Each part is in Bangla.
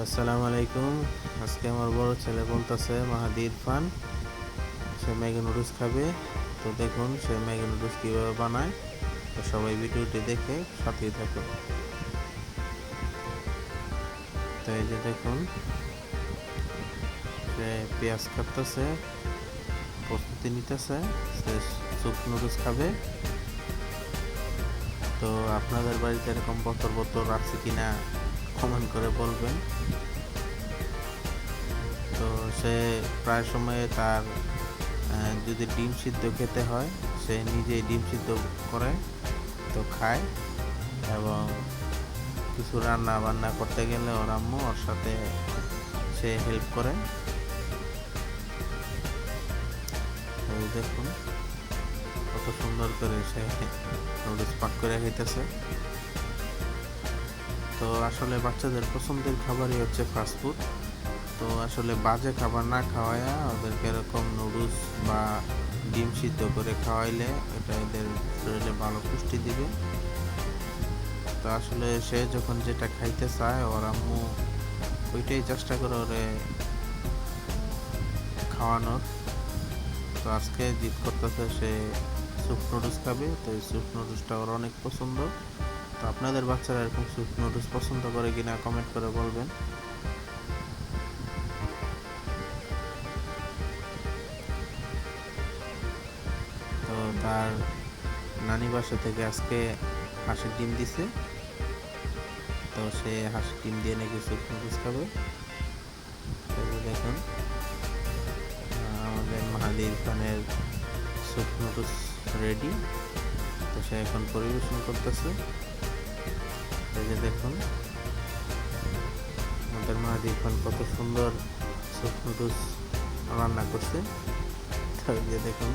আসসালামু আলাইকুম। আজকে আমার বড় ছেলে বলতেছে মাহাদি ইরফান সে ম্যাগি নুডলস খাবে। তো দেখুন সে ম্যাগি নুডলস কীভাবে বানায়। তো সবাই ভিডিওটি দেখে সাথেই থাকুন। তো এই যে দেখুন সে পেঁয়াজ কাটতেছে, প্রস্তুতি নিতেছে, সে স্যুপ নুডলস খাবে। তো আপনাদের বাড়িতে এরকম বোতল বোতল আছে কিনা কমেন্ট করে বলবেন। তো সে প্রায় সময়ে তার যদি ডিম সিদ্ধ খেতে হয় সে নিজেই ডিম সিদ্ধ করে তো খায়, এবং কিছু রান্না বান্না করতে গেলে ওর আম্মু ওর সাথে সে হেল্প করে। এই দেখুন কত সুন্দর করে সে নুডলস পাক করে খাইতেছে। তো আসলে বাচ্চাদের পছন্দের খাবারই হচ্ছে ফাস্টফুড। তো আসলে বাজে খাবার না খাওয়ায়া ওদেরকে এরকম নুডলস বা ডিম সিদ্ধ করে খাওয়াইলে এটা এদের শরীরে ভালো পুষ্টি দিবে। তো আসলে সে যখন যেটা খাইতে চায় ওর আম্মু ওইটাই চেষ্টা করে ওরে খাওয়ানোর। তো আজকে জিদ করতেছে সে স্যুপ নুডলস খাবে। তো এই স্যুপ নুডলসটা ওর অনেক পছন্দ। তো আপনাদের বাচ্চারা এরকম স্যুপ নুডলস পছন্দ করে কিনা কমেন্ট করে বলবেন। তো তার নানি বাসা থেকে আজকে হাঁসের ডিম দিছে। তো সে হাঁসের ডিম দিয়ে নাকি স্যুপ নুডলস খাবে। দেখুন আমাদের মাহাদি ইরফানের স্যুপ নুডলস রেডি। তো সে এখন পরিবেশন করতেছে। এই যে দেখুন আমাদের মাহাদি ইরফান কত সুন্দর স্যুপ নুডলস রান্না করছে। তো এই যে দেখুন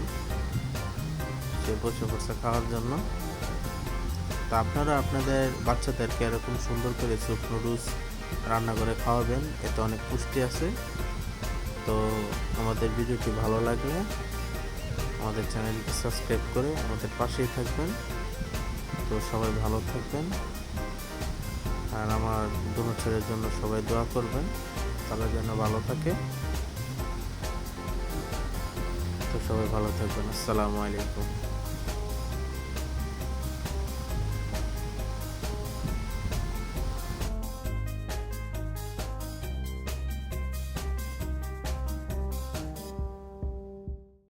সে বসে পড়ছে খাওয়ার জন্য। তো আপনারা আপনাদের বাচ্চাদেরকে এরকম সুন্দর করে স্যুপ নুডলস রান্না করে খাওয়াবেন, এতে অনেক পুষ্টি আছে। তো আমাদের ভিডিওটি ভালো লাগলে আমাদের চ্যানেলটি সাবস্ক্রাইব করে আমাদের পাশেই থাকবেন। তো সবাই ভালো থাকবেন, আর আমার দুনো ছেলের জন্য সবাই দোয়া করবেন, তারা যেন ভালো থাকে। তো সবাই ভালো থাকবেন। আসসালামু আলাইকুম।